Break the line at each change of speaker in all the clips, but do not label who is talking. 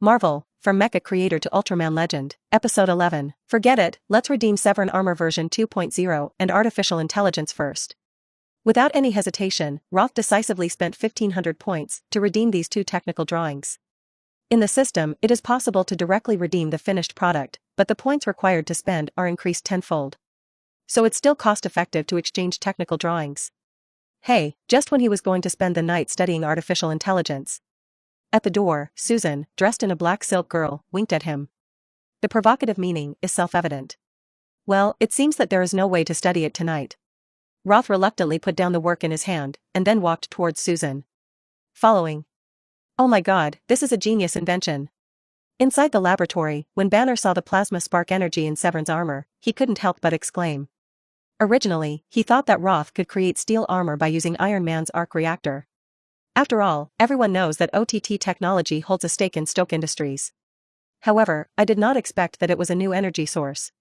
Marvel, from Mecha creator to Ultraman legend, Episode 11. Forget it, let's redeem Saiwen Armor version 2.0 and artificial intelligence first. Without any hesitation, Roth decisively spent 1500 points to redeem these two technical drawings. In the system, it is possible to directly redeem the finished product, but the points required to spend are increased tenfold. So it's still cost-effective to exchange technical drawings. Hey, just when he was going to spend the night studying artificial intelligence. At the door, Susan, dressed in a black silk girl, winked at him. The provocative meaning is self-evident. Well, it seems that there is no way to study it tonight. Roth reluctantly put down the work in his hand, and then walked towards Susan. Following. Oh my god, this is a genius invention. Inside the laboratory, when Banner saw the plasma spark energy in Saiwen's armor, he couldn't help but exclaim. Originally, he thought that Roth could create steel armor by using Iron Man's arc reactor. After all, everyone knows that OTT technology holds a stake in Stoke Industries. However, I did not expect that it was a new energy source.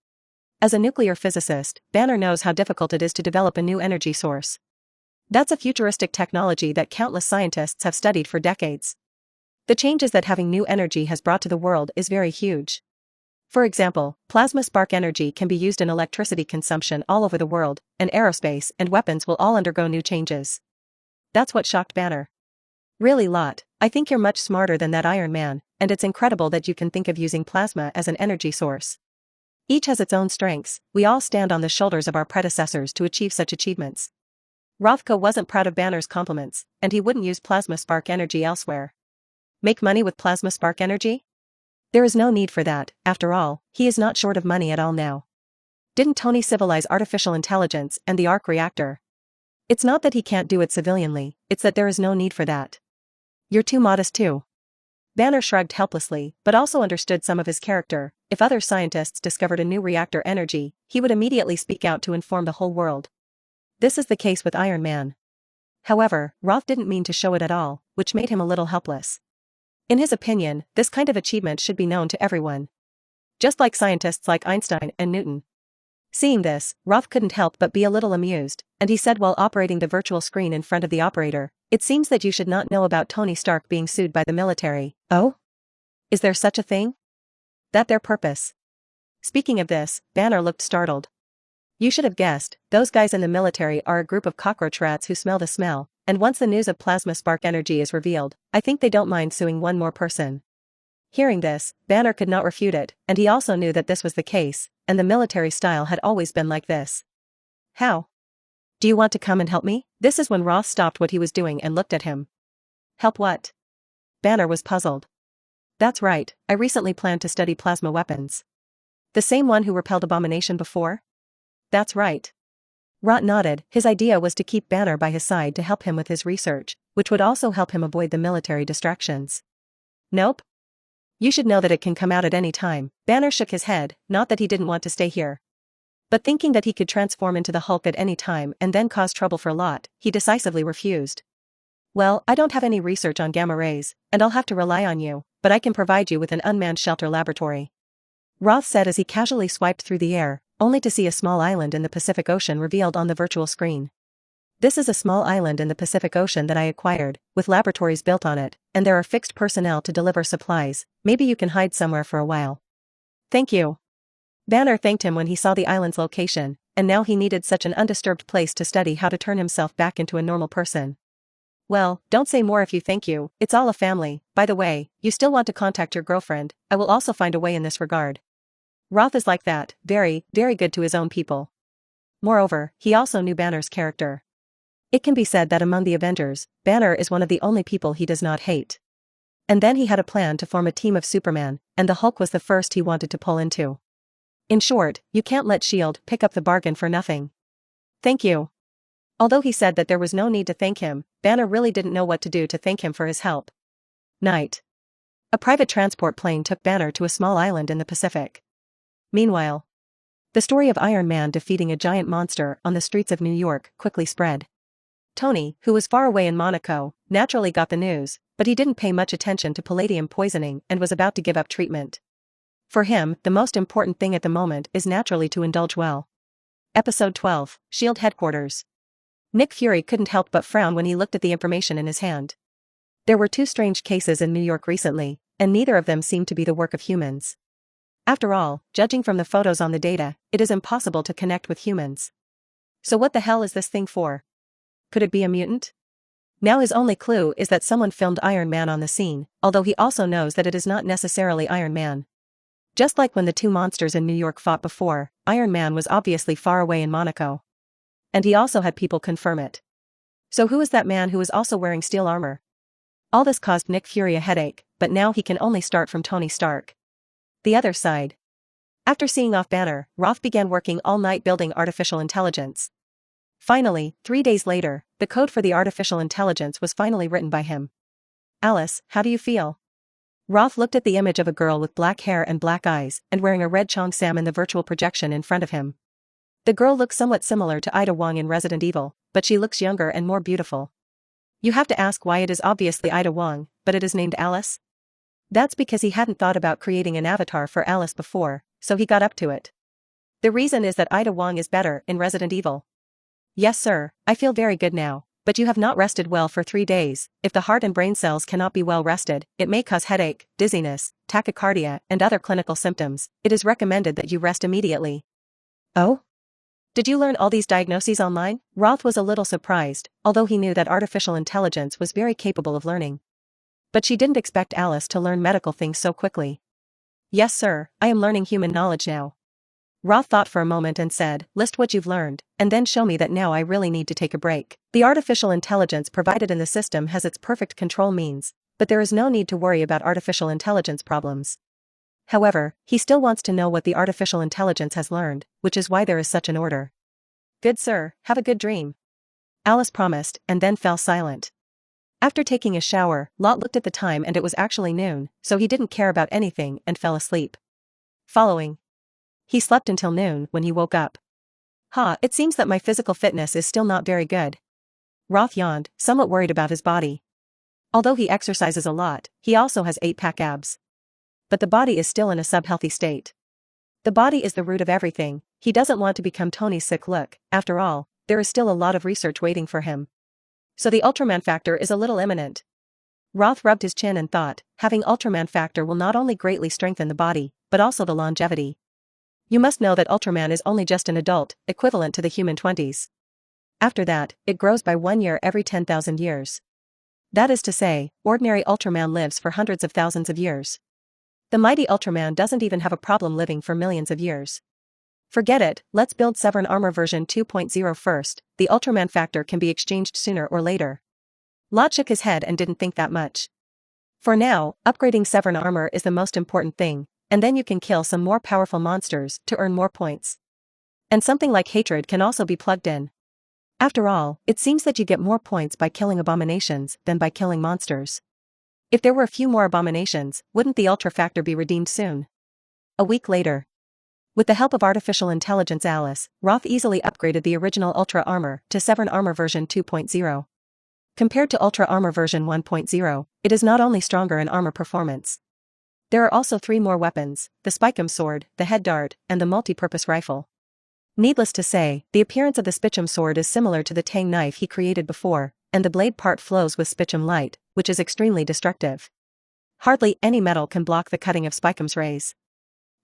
As a nuclear physicist, Banner knows how difficult it is to develop a new energy source. That's a futuristic technology that countless scientists have studied for decades. The changes that having new energy has brought to the world is very huge. For example, plasma spark energy can be used in electricity consumption all over the world, and aerospace and weapons will all undergo new changes. That's what shocked Banner. Really, Lot, I think you're much smarter than that Iron Man, and it's incredible that you can think of using plasma as an energy source. Each has its own strengths, we all stand on the shoulders of our predecessors to achieve such achievements. Rothko wasn't proud of Banner's compliments, and he wouldn't use plasma spark energy elsewhere. Make money with plasma spark energy? There is no need for that, after all, he is not short of money at all now. Didn't Tony civilize artificial intelligence and the arc reactor? It's not that he can't do it civilianly, it's that there is no need for that. You're too modest too. Banner shrugged helplessly, but also understood some of his character. If other scientists discovered a new reactor energy, he would immediately speak out to inform the whole world. This is the case with Iron Man. However, Roth didn't mean to show it at all, which made him a little helpless. In his opinion, this kind of achievement should be known to everyone. Just like scientists like Einstein and Newton. Seeing this, Roth couldn't help but be a little amused, and he said while operating the virtual screen in front of the operator, "It seems that you should not know about Tony Stark being sued by the military." Oh? Is there such a thing? That their purpose? Speaking of this, Banner looked startled. You should have guessed, those guys in the military are a group of cockroach rats who smell the smell, and once the news of plasma spark energy is revealed, I think they don't mind suing one more person. Hearing this, Banner could not refute it, and he also knew that this was the case, and the military style had always been like this. How? Do you want to come and help me? This is when Roth stopped what he was doing and looked at him. Help what? Banner was puzzled. That's right, I recently planned to study plasma weapons. The same one who repelled Abomination before? That's right. Roth nodded. His idea was to keep Banner by his side to help him with his research, which would also help him avoid the military distractions. Nope. You should know that it can come out at any time. Banner shook his head, not that he didn't want to stay here. But thinking that he could transform into the Hulk at any time and then cause trouble for Lot, he decisively refused. Well, I don't have any research on gamma rays, and I'll have to rely on you, but I can provide you with an unmanned shelter laboratory. Roth said as he casually swiped through the air, only to see a small island in the Pacific Ocean revealed on the virtual screen. This is a small island in the Pacific Ocean that I acquired, with laboratories built on it, and there are fixed personnel to deliver supplies. Maybe you can hide somewhere for a while. Thank you. Banner thanked him when he saw the island's location, and now he needed such an undisturbed place to study how to turn himself back into a normal person. Well, don't say more if you thank you, it's all a family. By the way, you still want to contact your girlfriend, I will also find a way in this regard. Roth is like that, very, very good to his own people. Moreover, he also knew Banner's character. It can be said that among the Avengers, Banner is one of the only people he does not hate. And then he had a plan to form a team of Superman, and the Hulk was the first he wanted to pull into. In short, you can't let S.H.I.E.L.D. pick up the bargain for nothing. Thank you. Although he said that there was no need to thank him, Banner really didn't know what to do to thank him for his help. Night. A private transport plane took Banner to a small island in the Pacific. Meanwhile, the story of Iron Man defeating a giant monster on the streets of New York quickly spread. Tony, who was far away in Monaco, naturally got the news, but he didn't pay much attention to palladium poisoning and was about to give up treatment. For him, the most important thing at the moment is naturally to indulge well. Episode 12, S.H.I.E.L.D. Headquarters. Nick Fury couldn't help but frown when he looked at the information in his hand. There were two strange cases in New York recently, and neither of them seemed to be the work of humans. After all, judging from the photos on the data, it is impossible to connect with humans. So what the hell is this thing for? Could it be a mutant? Now his only clue is that someone filmed Iron Man on the scene, although he also knows that it is not necessarily Iron Man. Just like when the two monsters in New York fought before, Iron Man was obviously far away in Monaco. And he also had people confirm it. So who is that man who is also wearing steel armor? All this caused Nick Fury a headache, but now he can only start from Tony Stark. The other side. After seeing off Banner, Roth began working all night building artificial intelligence. Finally, 3 days later, the code for the artificial intelligence was finally written by him. Alice, how do you feel? Roth looked at the image of a girl with black hair and black eyes and wearing a red cheongsam in the virtual projection in front of him. The girl looks somewhat similar to Ida Wong in Resident Evil, but she looks younger and more beautiful. You have to ask why it is obviously Ida Wong, but it is named Alice? That's because he hadn't thought about creating an avatar for Alice before, so he got up to it. The reason is that Ida Wong is better in Resident Evil. Yes sir, I feel very good now, but you have not rested well for 3 days. If the heart and brain cells cannot be well rested, it may cause headache, dizziness, tachycardia, and other clinical symptoms. It is recommended that you rest immediately. Oh? Did you learn all these diagnoses online? Roth was a little surprised, although he knew that artificial intelligence was very capable of learning. But she didn't expect Alice to learn medical things so quickly. Yes sir, I am learning human knowledge now. Roth thought for a moment and said, list what you've learned, and then show me that now I really need to take a break. The artificial intelligence provided in the system has its perfect control means, but there is no need to worry about artificial intelligence problems. However, he still wants to know what the artificial intelligence has learned, which is why there is such an order. Good sir, have a good dream. Alice promised, and then fell silent. After taking a shower, Lot looked at the time and it was actually noon, so he didn't care about anything and fell asleep. Following. He slept until noon when he woke up. It seems that my physical fitness is still not very good. Roth yawned, somewhat worried about his body. Although he exercises a lot, he also has 8-pack abs. But the body is still in a sub-healthy state. The body is the root of everything. He doesn't want to become Tony's sick look. After all, there is still a lot of research waiting for him. So the Ultraman factor is a little imminent. Roth rubbed his chin and thought, having Ultraman factor will not only greatly strengthen the body, but also the longevity. You must know that Ultraman is only just an adult, equivalent to the human 20s. After that, it grows by 1 year every 10,000 years. That is to say, ordinary Ultraman lives for hundreds of thousands of years. The mighty Ultraman doesn't even have a problem living for millions of years. Forget it, let's build Saiwen Armor version 2.0 first. The Ultraman factor can be exchanged sooner or later. Lot shook his head and didn't think that much. For now, upgrading Saiwen Armor is the most important thing, and then you can kill some more powerful monsters to earn more points. And something like hatred can also be plugged in. After all, it seems that you get more points by killing abominations than by killing monsters. If there were a few more abominations, wouldn't the Ultra factor be redeemed soon? A week later. With the help of artificial intelligence Alice, Roth easily upgraded the original Ultra Armor to Saiwen Armor version 2.0. Compared to Ultra Armor version 1.0, it is not only stronger in armor performance. There are also 3 more weapons, the Spikum sword, the head dart, and the multi-purpose rifle. Needless to say, the appearance of the Spichum sword is similar to the Tang knife he created before, and the blade part flows with Spichum light, which is extremely destructive. Hardly any metal can block the cutting of Spikum's rays.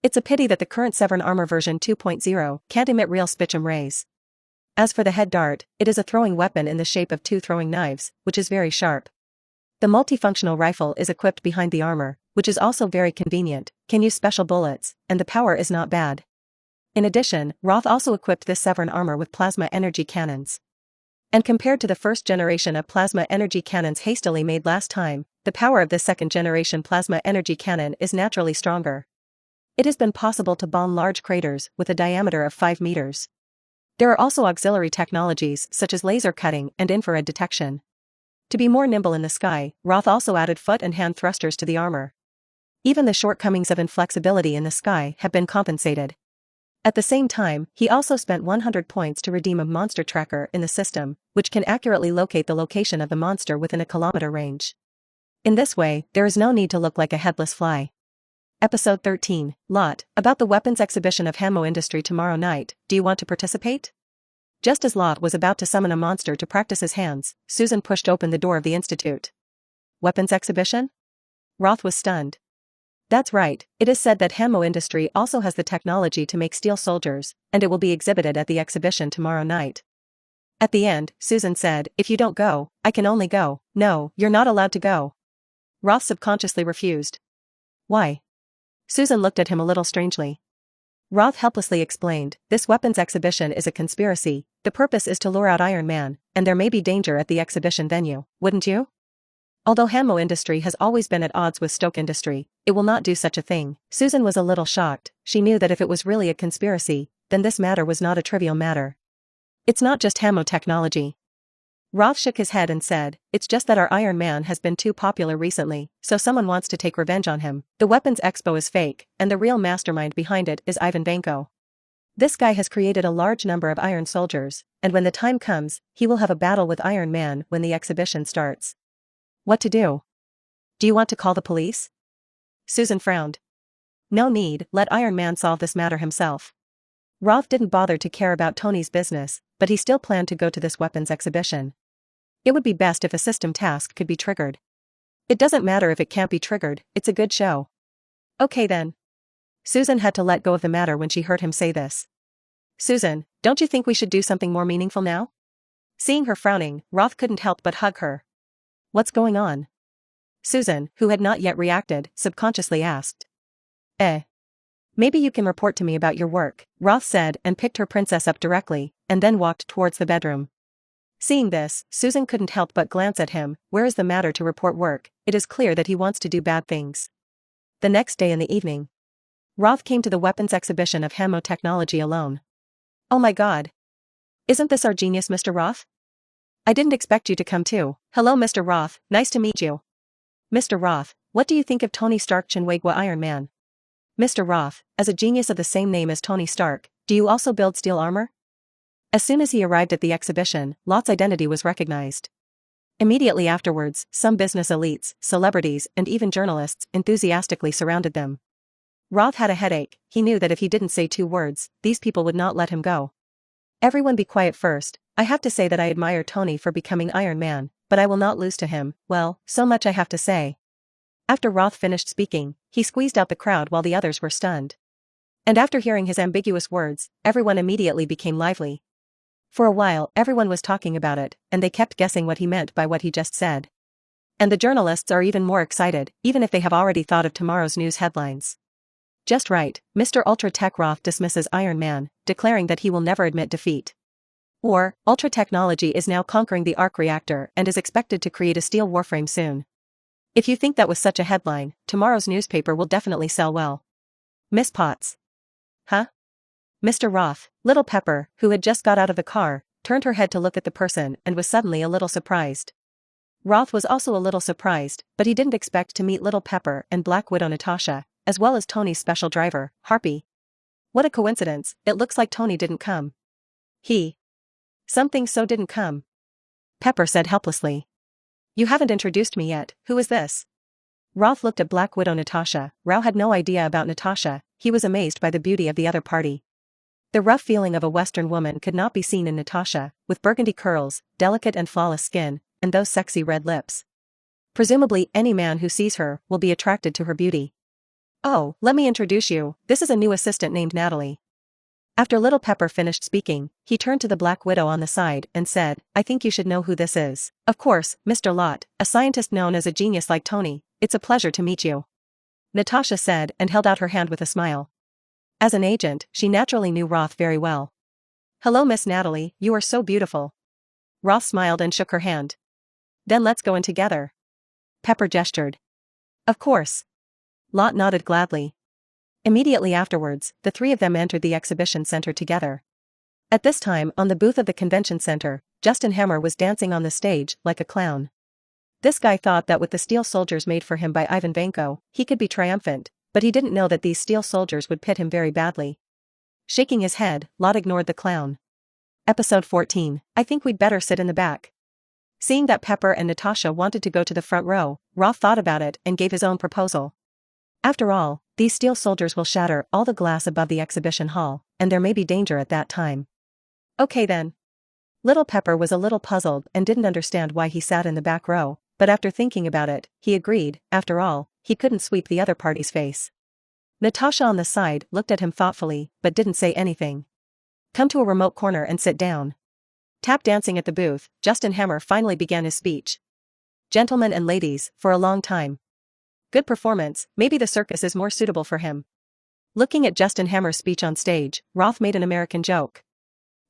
It's a pity that the current Saiwen Armor version 2.0 can't emit real Spichum rays. As for the head dart, it is a throwing weapon in the shape of 2 throwing knives, which is very sharp. The multifunctional rifle is equipped behind the armor, which is also very convenient, can use special bullets, and the power is not bad. In addition, Roth also equipped this Saiwen Armor with plasma energy cannons. And compared to the first generation of plasma energy cannons hastily made last time, the power of this second generation plasma energy cannon is naturally stronger. It has been possible to bomb large craters with a diameter of 5 meters. There are also auxiliary technologies such as laser cutting and infrared detection. To be more nimble in the sky, Roth also added foot and hand thrusters to the armor. Even the shortcomings of inflexibility in the sky have been compensated. At the same time, he also spent 100 points to redeem a monster tracker in the system, which can accurately locate the location of the monster within a kilometer range. In this way, there is no need to look like a headless fly. Episode 13, Lot, about the weapons exhibition of Hanmo Industry tomorrow night, do you want to participate? Just as Lot was about to summon a monster to practice his hands, Susan pushed open the door of the institute. Weapons exhibition? Roth was stunned. That's right, it is said that Hamo Industry also has the technology to make steel soldiers, and it will be exhibited at the exhibition tomorrow night. At the end, Susan said, if you don't go, I can only go. No, you're not allowed to go. Roth subconsciously refused. Why? Susan looked at him a little strangely. Roth helplessly explained, this weapons exhibition is a conspiracy, the purpose is to lure out Iron Man, and there may be danger at the exhibition venue, wouldn't you? Although Hamo Industry has always been at odds with Stoke Industry, it will not do such a thing. Susan was a little shocked. She knew that if it was really a conspiracy, then this matter was not a trivial matter. It's not just Hamo technology. Roth shook his head and said, it's just that our Iron Man has been too popular recently, so someone wants to take revenge on him. The weapons expo is fake, and the real mastermind behind it is Ivan Vanko. This guy has created a large number of Iron Soldiers, and when the time comes, he will have a battle with Iron Man when the exhibition starts. What to do? Do you want to call the police? Susan frowned. No need, let Iron Man solve this matter himself. Roth didn't bother to care about Tony's business, but he still planned to go to this weapons exhibition. It would be best if a system task could be triggered. It doesn't matter if it can't be triggered, it's a good show. Okay then. Susan had to let go of the matter when she heard him say this. Susan, don't you think we should do something more meaningful now? Seeing her frowning, Roth couldn't help but hug her. What's going on? Susan, who had not yet reacted, subconsciously asked. Maybe you can report to me about your work, Roth said and picked her princess up directly, and then walked towards the bedroom. Seeing this, Susan couldn't help but glance at him. Where is the matter to report work? It is clear that he wants to do bad things. The next day in the evening, Roth came to the weapons exhibition of Hamo technology alone. Oh my god. Isn't this our genius, Mr. Roth? I didn't expect you to come too. Hello Mr. Roth, nice to meet you. Mr. Roth, what do you think of Tony Stark Chinwagwa Iron Man? Mr. Roth, as a genius of the same name as Tony Stark, do you also build steel armor? As soon as he arrived at the exhibition, Lot's identity was recognized. Immediately afterwards, some business elites, celebrities, and even journalists enthusiastically surrounded them. Roth had a headache. He knew that if he didn't say 2 words, these people would not let him go. Everyone be quiet first. I have to say that I admire Tony for becoming Iron Man, but I will not lose to him. Well, so much I have to say. After Roth finished speaking, he squeezed out the crowd while the others were stunned. And after hearing his ambiguous words, everyone immediately became lively. For a while, everyone was talking about it, and they kept guessing what he meant by what he just said. And the journalists are even more excited, even if they have already thought of tomorrow's news headlines. Just right, Mr. Ultra Tech Roth dismisses Iron Man, declaring that he will never admit defeat. Or, Ultra Technology is now conquering the arc reactor and is expected to create a steel warframe soon. If you think that was such a headline, tomorrow's newspaper will definitely sell well. Miss Potts. Huh? Mr. Roth, Little Pepper, who had just got out of the car, turned her head to look at the person and was suddenly a little surprised. Roth was also a little surprised, but he didn't expect to meet Little Pepper and Black Widow Natasha, as well as Tony's special driver, Harpy. What a coincidence, it looks like Tony didn't come. Something so didn't come. Pepper said helplessly. You haven't introduced me yet, who is this? Roth looked at Black Widow Natasha. Rao had no idea about Natasha, he was amazed by the beauty of the other party. The rough feeling of a Western woman could not be seen in Natasha, with burgundy curls, delicate and flawless skin, and those sexy red lips. Presumably any man who sees her will be attracted to her beauty. Oh, let me introduce you, this is a new assistant named Natalie. After Little Pepper finished speaking, he turned to the Black Widow on the side and said, I think you should know who this is. Of course, Mr. Lot, a scientist known as a genius like Tony, it's a pleasure to meet you. Natasha said and held out her hand with a smile. As an agent, she naturally knew Roth very well. Hello Miss Natalie, you are so beautiful. Roth smiled and shook her hand. Then let's go in together. Pepper gestured. Of course. Lot nodded gladly. Immediately afterwards, the 3 of them entered the exhibition center together. At this time, on the booth of the convention center, Justin Hammer was dancing on the stage like a clown. This guy thought that with the steel soldiers made for him by Ivan Vanko, he could be triumphant, but he didn't know that these steel soldiers would pit him very badly. Shaking his head, Lot ignored the clown. Episode 14, I think we'd better sit in the back. Seeing that Pepper and Natasha wanted to go to the front row, Roth thought about it and gave his own proposal. After all, these steel soldiers will shatter all the glass above the exhibition hall, and there may be danger at that time. Okay then. Little Pepper was a little puzzled and didn't understand why he sat in the back row, but after thinking about it, he agreed, after all, he couldn't sweep the other party's face. Natasha on the side looked at him thoughtfully, but didn't say anything. Come to a remote corner and sit down. Tap dancing at the booth, Justin Hammer finally began his speech. Gentlemen and ladies, for a long time. Good performance, maybe the circus is more suitable for him. Looking at Justin Hammer's speech on stage, Roth made an American joke.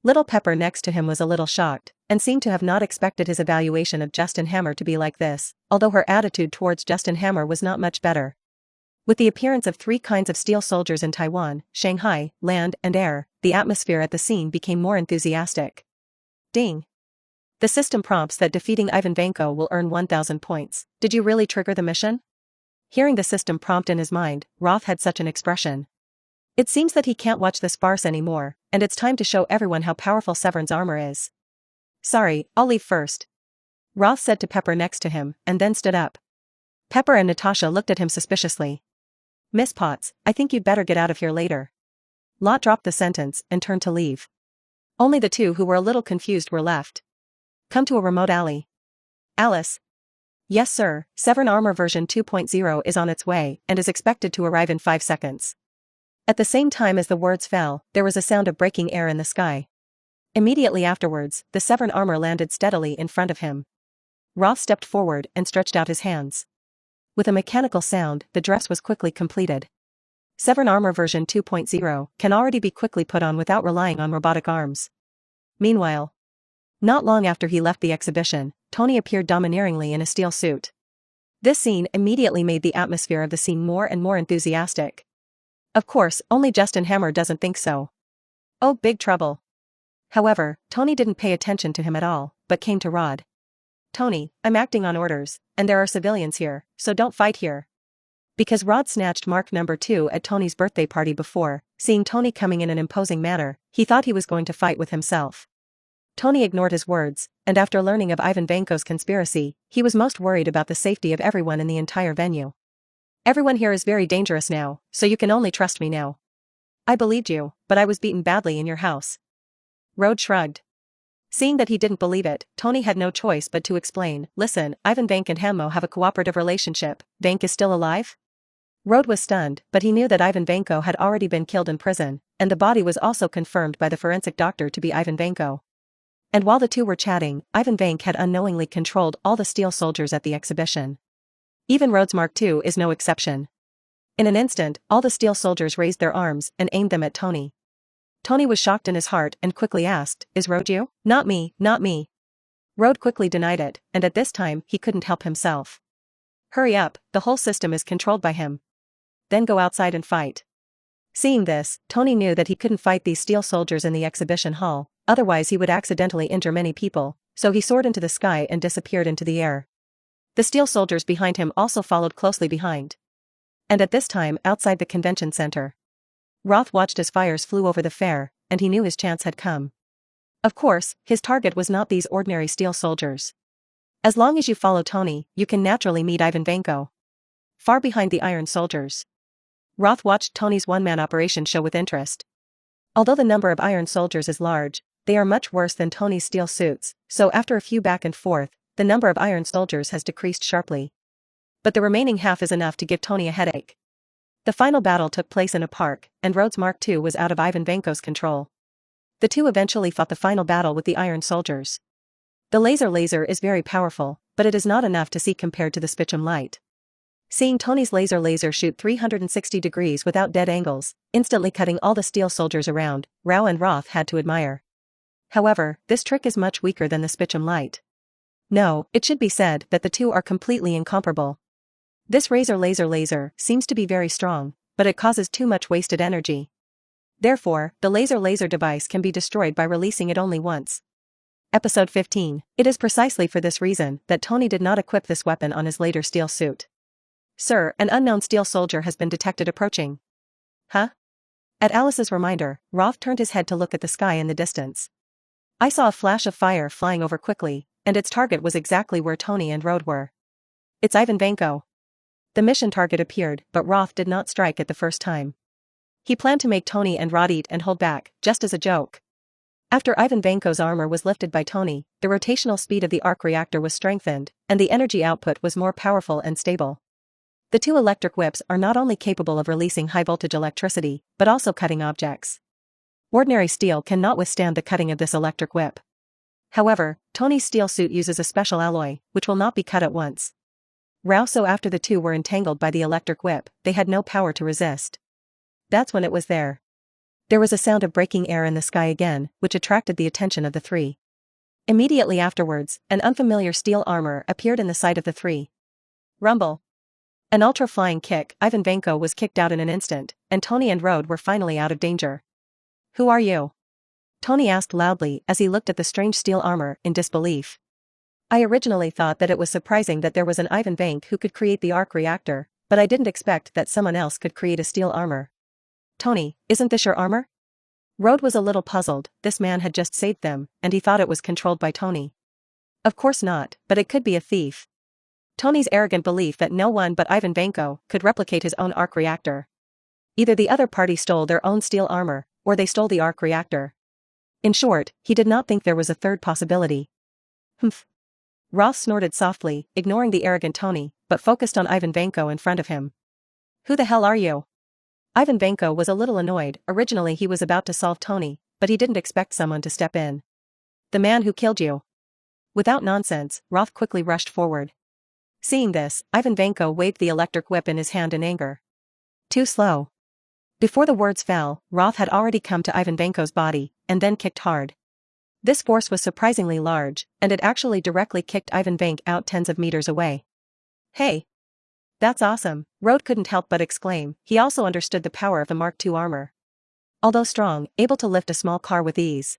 Little Pepper next to him was a little shocked, and seemed to have not expected his evaluation of Justin Hammer to be like this, although her attitude towards Justin Hammer was not much better. With the appearance of 3 kinds of steel soldiers in Taiwan, Shanghai, land and air, the atmosphere at the scene became more enthusiastic. Ding. The system prompts that defeating Ivan Vanko will earn 1,000 points. Did you really trigger the mission? Hearing the system prompt in his mind, Roth had such an expression. It seems that he can't watch this farce anymore, and it's time to show everyone how powerful Saiwen's armor is. Sorry, I'll leave first. Roth said to Pepper next to him, and then stood up. Pepper and Natasha looked at him suspiciously. Miss Potts, I think you'd better get out of here later. Lot dropped the sentence and turned to leave. Only the 2 who were a little confused were left. Come to a remote alley. Alice. Yes sir, Saiwen Armor version 2.0 is on its way and is expected to arrive in 5 seconds. At the same time as the words fell, there was a sound of breaking air in the sky. Immediately afterwards, the Saiwen Armor landed steadily in front of him. Roth stepped forward and stretched out his hands. With a mechanical sound, the dress was quickly completed. Saiwen Armor version 2.0 can already be quickly put on without relying on robotic arms. Meanwhile, not long after he left the exhibition, Tony appeared domineeringly in a steel suit. This scene immediately made the atmosphere of the scene more and more enthusiastic. Of course, only Justin Hammer doesn't think so. Oh, big trouble. However, Tony didn't pay attention to him at all, but came to Rod. Tony, I'm acting on orders, and there are civilians here, so don't fight here. Because Rod snatched Mark number 2 at Tony's birthday party before, seeing Tony coming in an imposing manner, he thought he was going to fight with himself. Tony ignored his words, and after learning of Ivan Vanko's conspiracy, he was most worried about the safety of everyone in the entire venue. Everyone here is very dangerous now, so you can only trust me now. I believed you, but I was beaten badly in your house. Rod shrugged. Seeing that he didn't believe it, Tony had no choice but to explain, listen, Ivan Vank and Hammo have a cooperative relationship. Vank is still alive? Rod was stunned, but he knew that Ivan Vanko had already been killed in prison, and the body was also confirmed by the forensic doctor to be Ivan Vanko. And while the 2 were chatting, Ivan Vank had unknowingly controlled all the steel soldiers at the exhibition. Even Rod's Mark II is no exception. In an instant, all the steel soldiers raised their arms and aimed them at Tony. Tony was shocked in his heart and quickly asked, is Rod you? Not me, not me. Rod quickly denied it, and at this time he couldn't help himself. Hurry up, the whole system is controlled by him. Then go outside and fight. Seeing this, Tony knew that he couldn't fight these steel soldiers in the exhibition hall, otherwise he would accidentally injure many people, so he soared into the sky and disappeared into the air. The steel soldiers behind him also followed closely behind. And at this time, outside the convention center, Roth watched as fires flew over the fair, and he knew his chance had come. Of course, his target was not these ordinary steel soldiers. As long as you follow Tony, you can naturally meet Ivan Vanko. Far behind the Iron Soldiers. Roth watched Tony's one-man operation show with interest. Although the number of Iron Soldiers is large, they are much worse than Tony's steel suits, so after a few back and forth, the number of Iron Soldiers has decreased sharply. But the remaining half is enough to give Tony a headache. The final battle took place in a park, and Rod's Mark II was out of Ivan Vanko's control. The 2 eventually fought the final battle with the Iron Soldiers. The laser is very powerful, but it is not enough to see compared to the Spitchum light. Seeing Tony's laser shoot 360 degrees without dead angles, instantly cutting all the steel soldiers around, Rao and Roth had to admire. However, this trick is much weaker than the Spitchum light. No, it should be said that the 2 are completely incomparable. This laser seems to be very strong, but it causes too much wasted energy. Therefore, the laser device can be destroyed by releasing it only once. Episode 15. It is precisely for this reason that Tony did not equip this weapon on his later steel suit. Sir, an unknown steel soldier has been detected approaching. Huh? At Alice's reminder, Roth turned his head to look at the sky in the distance. I saw a flash of fire flying over quickly, and its target was exactly where Tony and Rod were. It's Ivan Vanko. The mission target appeared, but Roth did not strike at the first time. He planned to make Tony and Rod eat and hold back, just as a joke. After Ivan Vanko's armor was lifted by Tony, the rotational speed of the arc reactor was strengthened, and the energy output was more powerful and stable. The two electric whips are not only capable of releasing high-voltage electricity, but also cutting objects. Ordinary steel cannot withstand the cutting of this electric whip. However, Tony's steel suit uses a special alloy, which will not be cut at once. So after the two were entangled by the electric whip, they had no power to resist. That's when it was there. There was a sound of breaking air in the sky again, which attracted the attention of the three. Immediately afterwards, an unfamiliar steel armor appeared in the sight of the three. Rumble. An ultra-flying kick, Ivan Vanko was kicked out in an instant, and Tony and Roth were finally out of danger. Who are you? Tony asked loudly as he looked at the strange steel armor in disbelief. I originally thought that it was surprising that there was an Ivan Vank who could create the arc reactor, but I didn't expect that someone else could create a steel armor. Tony, isn't this your armor? Roth was a little puzzled. This man had just saved them, and he thought it was controlled by Tony. Of course not, but it could be a thief. Tony's arrogant belief that no one but Ivan Vanko could replicate his own arc reactor. Either the other party stole their own steel armor, or they stole the arc reactor. In short, he did not think there was a third possibility. Humph. Roth snorted softly, ignoring the arrogant Tony, but focused on Ivan Vanko in front of him. Who the hell are you? Ivan Vanko was a little annoyed. Originally he was about to solve Tony, but he didn't expect someone to step in. The man who killed you. Without nonsense, Roth quickly rushed forward. Seeing this, Ivan Vanko waved the electric whip in his hand in anger. Too slow. Before the words fell, Roth had already come to Ivan Vanko's body, and then kicked hard. This force was surprisingly large, and it actually directly kicked Ivan Vank out tens of meters away. Hey! That's awesome, Roth couldn't help but exclaim. He also understood the power of the Mark II armor. Although strong, able to lift a small car with ease.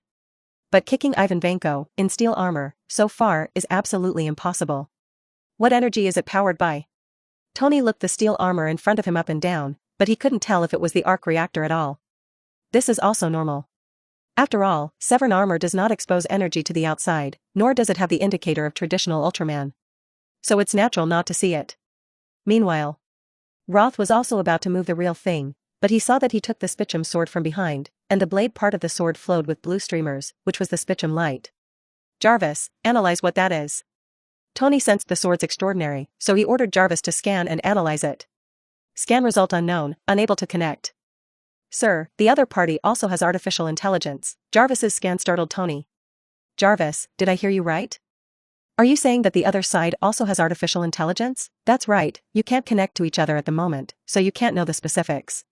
But kicking Ivan Vanko, in steel armor, so far, is absolutely impossible. What energy is it powered by? Tony looked the steel armor in front of him up and down, but he couldn't tell if it was the arc reactor at all. This is also normal. After all, Saiwen Armor does not expose energy to the outside, nor does it have the indicator of traditional Ultraman. So it's natural not to see it. Meanwhile, Roth was also about to move the real thing, but he saw that he took the Spichum sword from behind, and the blade part of the sword flowed with blue streamers, which was the Spichum light. Jarvis, analyze what that is. Tony sensed the sword's extraordinary, so he ordered Jarvis to scan and analyze it. Scan result unknown, unable to connect. Sir, the other party also has artificial intelligence. Jarvis's scan startled Tony. Jarvis, did I hear you right? Are you saying that the other side also has artificial intelligence? That's right, you can't connect to each other at the moment, so you can't know the specifics.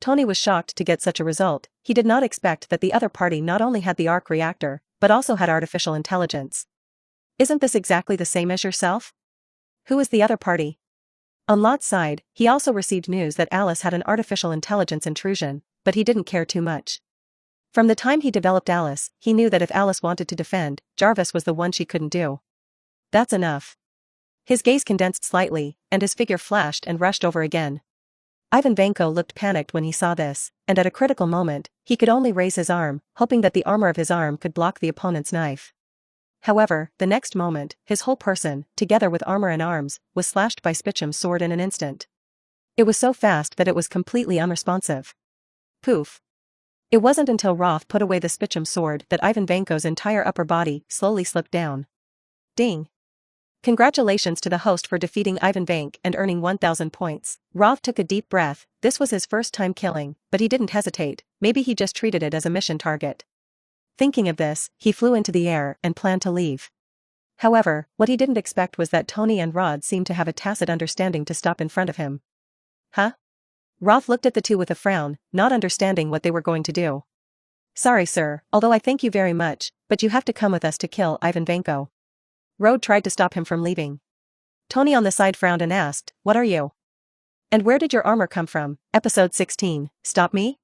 Tony was shocked to get such a result. He did not expect that the other party not only had the arc reactor, but also had artificial intelligence. Isn't this exactly the same as yourself? Who is the other party? On Lot's side, he also received news that Alice had an artificial intelligence intrusion, but he didn't care too much. From the time he developed Alice, he knew that if Alice wanted to defend, Jarvis was the one she couldn't do. That's enough. His gaze condensed slightly, and his figure flashed and rushed over again. Ivan Vanko looked panicked when he saw this, and at a critical moment, he could only raise his arm, hoping that the armor of his arm could block the opponent's knife. However, the next moment, his whole person, together with armor and arms, was slashed by Spichum's sword in an instant. It was so fast that it was completely unresponsive. Poof. It wasn't until Roth put away the Spichum sword that Ivan Vanko's entire upper body slowly slipped down. Ding. Congratulations to the host for defeating Ivan Vank and earning 1,000 points. Roth took a deep breath. This was his first time killing, but he didn't hesitate. Maybe he just treated it as a mission target. Thinking of this, he flew into the air and planned to leave. However, what he didn't expect was that Tony and Roth seemed to have a tacit understanding to stop in front of him. Huh? Roth looked at the two with a frown, not understanding what they were going to do. Sorry sir, although I thank you very much, but you have to come with us to kill Ivan Vanko. Roth tried to stop him from leaving. Tony on the side frowned and asked, what are you? And where did your armor come from? Episode 16, stop me?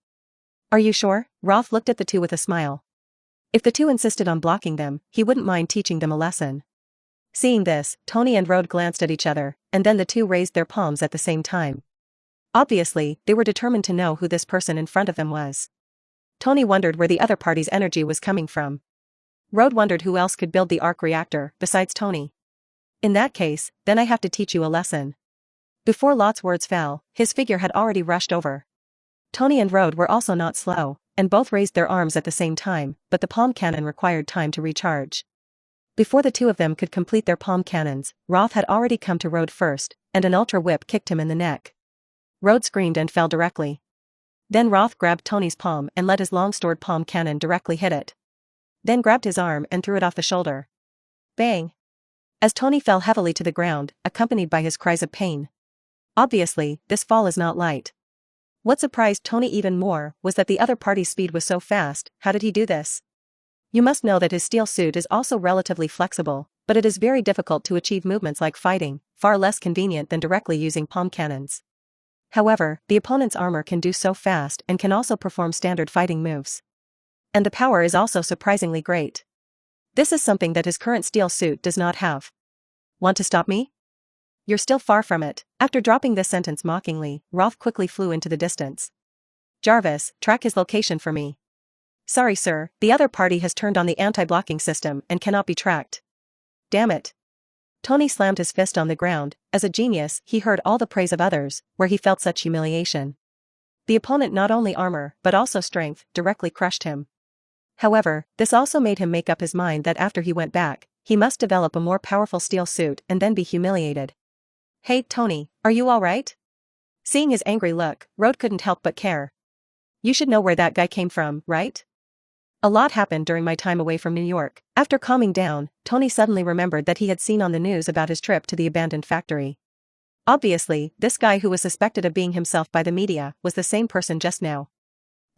Are you sure? Roth looked at the two with a smile. If the two insisted on blocking them, he wouldn't mind teaching them a lesson. Seeing this, Tony and Roth glanced at each other, and then the two raised their palms at the same time. Obviously, they were determined to know who this person in front of them was. Tony wondered where the other party's energy was coming from. Roth wondered who else could build the arc reactor, besides Tony. In that case, then I have to teach you a lesson. Before Lot's words fell, his figure had already rushed over. Tony and Roth were also not slow, and both raised their arms at the same time, but the palm cannon required time to recharge. Before the two of them could complete their palm cannons, Roth had already come to Roth first, and an ultra whip kicked him in the neck. Roth screamed and fell directly. Then Roth grabbed Tony's palm and let his long-stored palm cannon directly hit it. Then grabbed his arm and threw it off the shoulder. Bang! As Tony fell heavily to the ground, accompanied by his cries of pain. Obviously, this fall is not light. What surprised Tony even more was that the other party's speed was so fast. How did he do this? You must know that his steel suit is also relatively flexible, but it is very difficult to achieve movements like fighting, far less convenient than directly using palm cannons. However, the opponent's armor can do so fast and can also perform standard fighting moves. And the power is also surprisingly great. This is something that his current steel suit does not have. Want to stop me? You're still far from it. After dropping this sentence mockingly, Roth quickly flew into the distance. Jarvis, track his location for me. Sorry sir, the other party has turned on the anti-blocking system and cannot be tracked. Damn it. Tony slammed his fist on the ground. As a genius, he heard all the praise of others, where he felt such humiliation. The opponent not only armor, but also strength, directly crushed him. However, this also made him make up his mind that after he went back, he must develop a more powerful steel suit and then be humiliated. Hey, Tony, are you alright? Seeing his angry look, Roth couldn't help but care. You should know where that guy came from, right? A lot happened during my time away from New York. After calming down, Tony suddenly remembered that he had seen on the news about his trip to the abandoned factory. Obviously, this guy who was suspected of being himself by the media was the same person just now.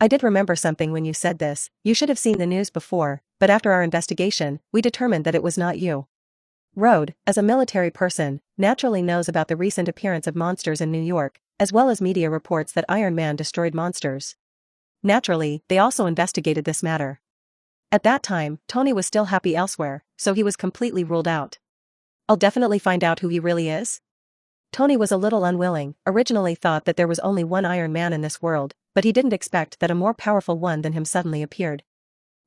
I did remember something when you said this. You should have seen the news before, but after our investigation, we determined that it was not you. Roth, as a military person, naturally knows about the recent appearance of monsters in New York, as well as media reports that Iron Man destroyed monsters. Naturally, they also investigated this matter. At that time, Tony was still happy elsewhere, so he was completely ruled out. I'll definitely find out who he really is. Tony was a little unwilling, originally thought that there was only one Iron Man in this world, but he didn't expect that a more powerful one than him suddenly appeared.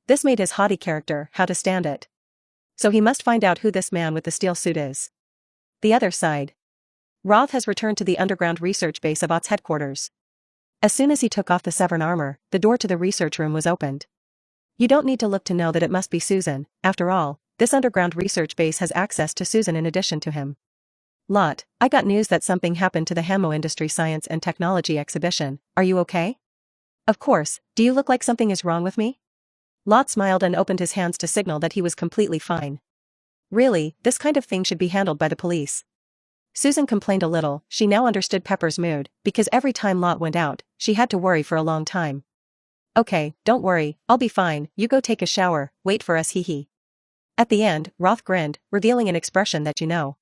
This made his haughty character how to stand it. So he must find out who this man with the steel suit is. The other side. Roth has returned to the underground research base of OTT's headquarters. As soon as he took off the Saiwen Armor, the door to the research room was opened. You don't need to look to know that it must be Susan. After all, this underground research base has access to Susan in addition to him. Lot, I got news that something happened to the Hamo Industry Science and Technology exhibition. Are you okay? Of course. Do you look like something is wrong with me? Lot smiled and opened his hands to signal that he was completely fine. Really, this kind of thing should be handled by the police. Susan complained a little. She now understood Pepper's mood, because every time Lot went out, she had to worry for a long time. Okay, don't worry, I'll be fine, you go take a shower, wait for us hee. At the end, Roth grinned, revealing an expression that you know.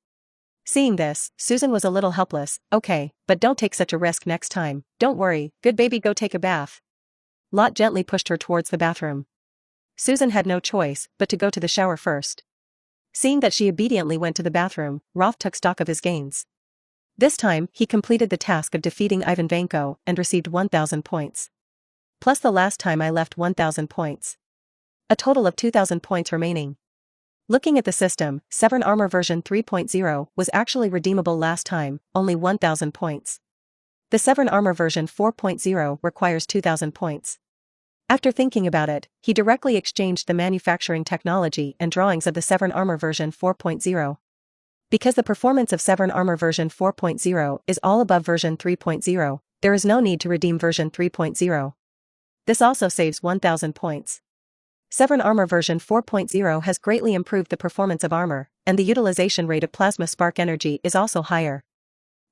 Seeing this, Susan was a little helpless. Okay, but don't take such a risk next time. Don't worry, good baby, go take a bath. Lot gently pushed her towards the bathroom. Susan had no choice but to go to the shower first. Seeing that she obediently went to the bathroom, Roth took stock of his gains. This time, he completed the task of defeating Ivan Vanko and received 1,000 points. Plus the last time I left 1,000 points. A total of 2,000 points remaining. Looking at the system, Saiwen Armor version 3.0 was actually redeemable last time, only 1,000 points. The Saiwen Armor version 4.0 requires 2,000 points. After thinking about it, he directly exchanged the manufacturing technology and drawings of the Saiwen Armor version 4.0. Because the performance of Saiwen Armor version 4.0 is all above version 3.0, there is no need to redeem version 3.0. This also saves 1,000 points. Saiwen Armor version 4.0 has greatly improved the performance of armor, and the utilization rate of plasma spark energy is also higher.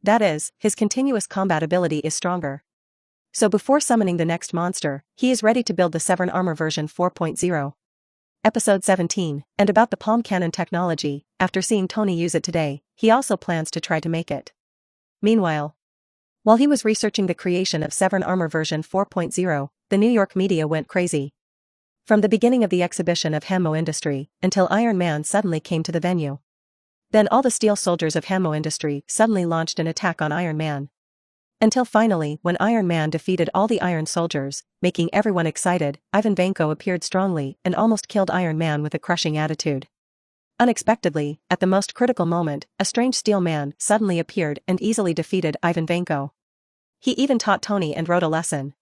That is, his continuous combat ability is stronger. So before summoning the next monster, he is ready to build the Saiwen Armor version 4.0. Episode 17, and about the palm cannon technology. After seeing Tony use it today, he also plans to try to make it. Meanwhile, while he was researching the creation of Saiwen Armor version 4.0, the New York media went crazy. From the beginning of the exhibition of Hamo Industry, until Iron Man suddenly came to the venue. Then all the steel soldiers of Hamo Industry suddenly launched an attack on Iron Man. Until finally, when Iron Man defeated all the Iron Soldiers, making everyone excited, Ivan Vanko appeared strongly and almost killed Iron Man with a crushing attitude. Unexpectedly, at the most critical moment, a strange steel man suddenly appeared and easily defeated Ivan Vanko. He even taught Tony and Roth a lesson.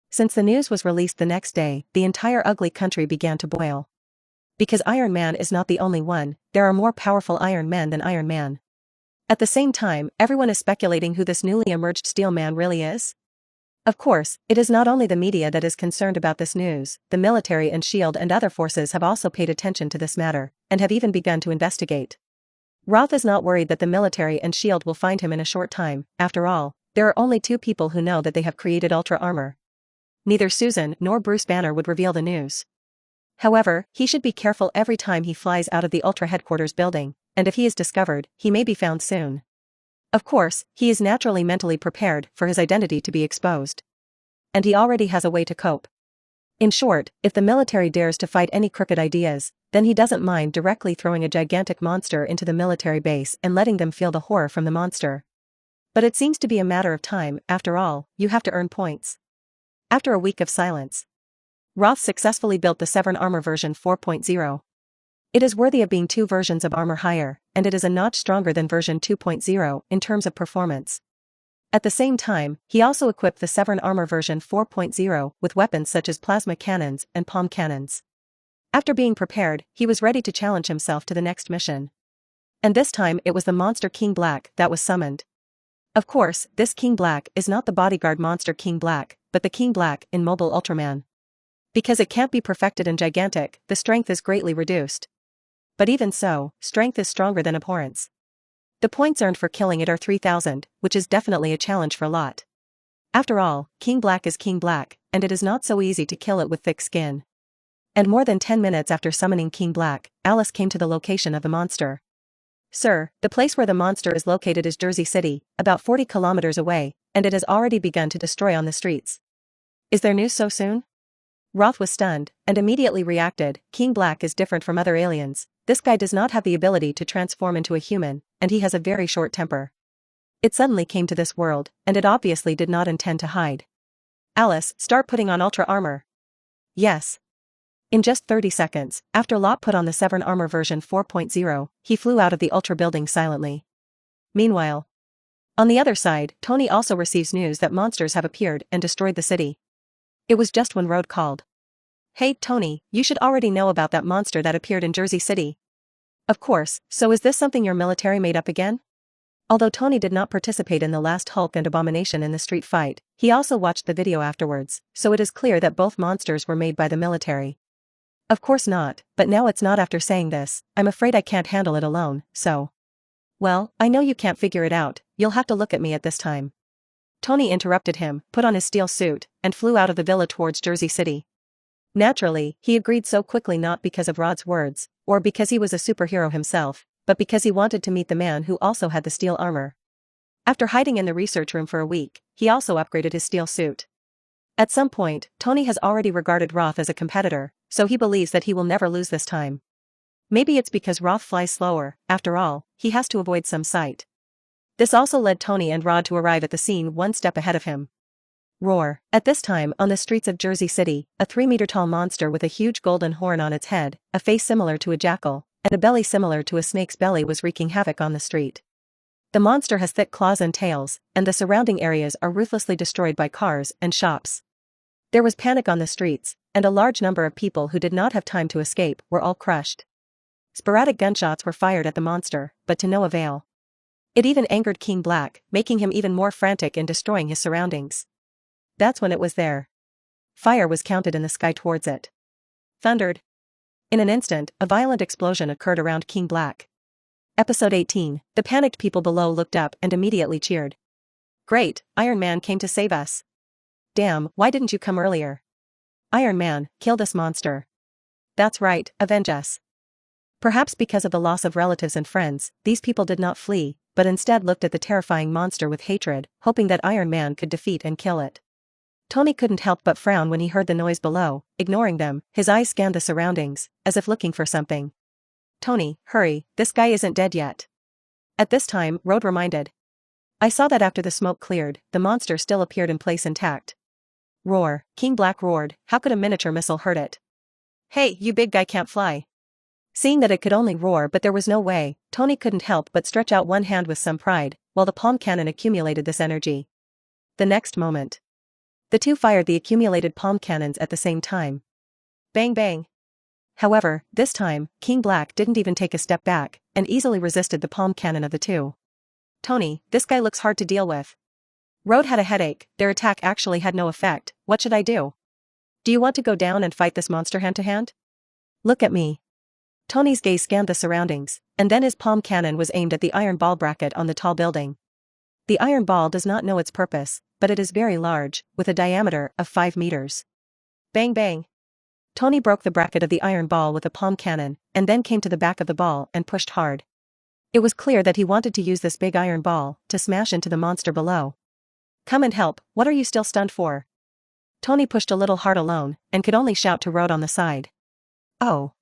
Since the news was released the next day, the entire ugly country began to boil. Because Iron Man is not the only one, there are more powerful Iron Men than Iron Man. At the same time, everyone is speculating who this newly emerged Steel Man really is. Of course, it is not only the media that is concerned about this news, the military and S.H.I.E.L.D. and other forces have also paid attention to this matter, and have even begun to investigate. Roth is not worried that the military and S.H.I.E.L.D. will find him in a short time. After all, there are only two people who know that they have created Ultra Armor. Neither Susan nor Bruce Banner would reveal the news. However, he should be careful every time he flies out of the Ultra headquarters building, and if he is discovered, he may be found soon. Of course, he is naturally mentally prepared for his identity to be exposed. And he already has a way to cope. In short, if the military dares to fight any crooked ideas, then he doesn't mind directly throwing a gigantic monster into the military base and letting them feel the horror from the monster. But it seems to be a matter of time. After all, you have to earn points. After a week of silence, Roth successfully built the Saiwen Armor version 4.0. It is worthy of being 2 versions of armor higher, and it is a notch stronger than version 2.0 in terms of performance. At the same time, he also equipped the Saiwen Armor version 4.0 with weapons such as plasma cannons and palm cannons. After being prepared, he was ready to challenge himself to the next mission. And this time it was the monster King Black that was summoned. Of course, this King Black is not the bodyguard monster King Black, but the King Black in Mobile Ultraman. Because it can't be perfected and gigantic, the strength is greatly reduced. But even so, strength is stronger than abhorrence. The points earned for killing it are 3,000, which is definitely a challenge for Lot. After all, King Black is King Black, and it is not so easy to kill it with thick skin. And more than 10 minutes after summoning King Black, Alice came to the location of the monster. Sir, the place where the monster is located is Jersey City, about 40 kilometers away, and it has already begun to destroy on the streets. Is there news so soon? Roth was stunned, and immediately reacted. King Black is different from other aliens. This guy does not have the ability to transform into a human, and he has a very short temper. It suddenly came to this world, and it obviously did not intend to hide. Alice, start putting on Ultra Armor. Yes. In just 30 seconds, after Lot put on the Saiwen Armor version 4.0, he flew out of the Ultra building silently. Meanwhile, on the other side, Tony also receives news that monsters have appeared and destroyed the city. It was just when Roth called. Hey, Tony, you should already know about that monster that appeared in Jersey City. Of course, so is this something your military made up again? Although Tony did not participate in the last Hulk and Abomination in the street fight, he also watched the video afterwards, so it is clear that both monsters were made by the military. Of course not, but now it's not. After saying this, I'm afraid I can't handle it alone, so. Well, I know you can't figure it out, you'll have to look at me at this time. Tony interrupted him, put on his steel suit, and flew out of the villa towards Jersey City. Naturally, he agreed so quickly not because of Rod's words, or because he was a superhero himself, but because he wanted to meet the man who also had the steel armor. After hiding in the research room for a week, he also upgraded his steel suit. At some point, Tony has already regarded Roth as a competitor, so he believes that he will never lose this time. Maybe it's because Roth flies slower. After all, he has to avoid some sight. This also led Tony and Rod to arrive at the scene one step ahead of him. Roar. At this time, on the streets of Jersey City, a 3-meter-tall monster with a huge golden horn on its head, a face similar to a jackal, and a belly similar to a snake's belly was wreaking havoc on the street. The monster has thick claws and tails, and the surrounding areas are ruthlessly destroyed by cars and shops. There was panic on the streets, and a large number of people who did not have time to escape were all crushed. Sporadic gunshots were fired at the monster, but to no avail. It even angered King Black, making him even more frantic in destroying his surroundings. That's when it was there. Fire was counted in the sky towards it. Thundered. In an instant, a violent explosion occurred around King Black. Episode 18. The panicked people below looked up and immediately cheered. Great, Iron Man came to save us. Damn, why didn't you come earlier? Iron Man, kill this monster. That's right, avenge us. Perhaps because of the loss of relatives and friends, these people did not flee, but instead looked at the terrifying monster with hatred, hoping that Iron Man could defeat and kill it. Tony couldn't help but frown when he heard the noise below. Ignoring them, his eyes scanned the surroundings, as if looking for something. Tony, hurry, this guy isn't dead yet. At this time, Roth reminded. I saw that after the smoke cleared, the monster still appeared in place intact. Roar. King Black roared, how could a miniature missile hurt it? Hey, you big guy can't fly. Seeing that it could only roar but there was no way, Tony couldn't help but stretch out one hand with some pride, while the palm cannon accumulated this energy. The next moment. The two fired the accumulated palm cannons at the same time. Bang bang. However, this time, King Black didn't even take a step back, and easily resisted the palm cannon of the two. Tony, this guy looks hard to deal with. Roth had a headache, their attack actually had no effect, what should I do? Do you want to go down and fight this monster hand to hand? Look at me. Tony's gaze scanned the surroundings, and then his palm cannon was aimed at the iron ball bracket on the tall building. The iron ball does not know its purpose, but it is very large, with a diameter of 5 meters. Bang bang. Tony broke the bracket of the iron ball with a palm cannon, and then came to the back of the ball and pushed hard. It was clear that he wanted to use this big iron ball to smash into the monster below. Come and help, what are you still stunned for? Tony pushed a little hard alone, and could only shout to Roth on the side. Oh.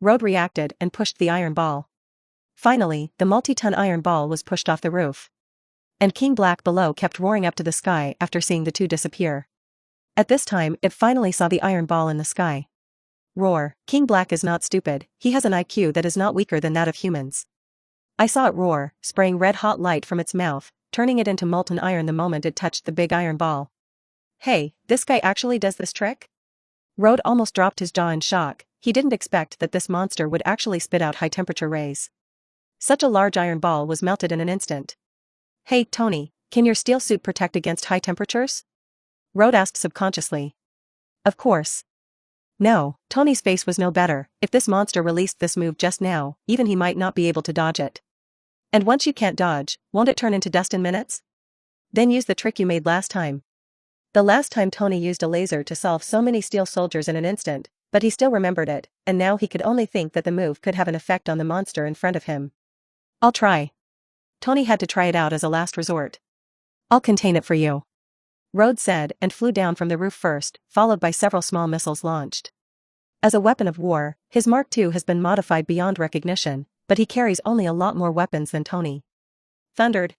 Roth reacted and pushed the iron ball. Finally, the multi-ton iron ball was pushed off the roof. And King Black below kept roaring up to the sky after seeing the two disappear. At this time, it finally saw the iron ball in the sky. Roar, King Black is not stupid, he has an IQ that is not weaker than that of humans. I saw it roar, spraying red-hot light from its mouth, turning it into molten iron the moment it touched the big iron ball. Hey, this guy actually does this trick? Roth almost dropped his jaw in shock, he didn't expect that this monster would actually spit out high-temperature rays. Such a large iron ball was melted in an instant. Hey, Tony, can your steel suit protect against high temperatures? Roth asked subconsciously. Of course. No, Tony's face was no better, if this monster released this move just now, even he might not be able to dodge it. And once you can't dodge, won't it turn into dust in minutes? Then use the trick you made last time. The last time Tony used a laser to solve so many steel soldiers in an instant, but he still remembered it, and now he could only think that the move could have an effect on the monster in front of him. I'll try. Tony had to try it out as a last resort. I'll contain it for you. Roth said and flew down from the roof first, followed by several small missiles launched. As a weapon of war, his Mark II has been modified beyond recognition, but he carries only a lot more weapons than Tony. Thundered.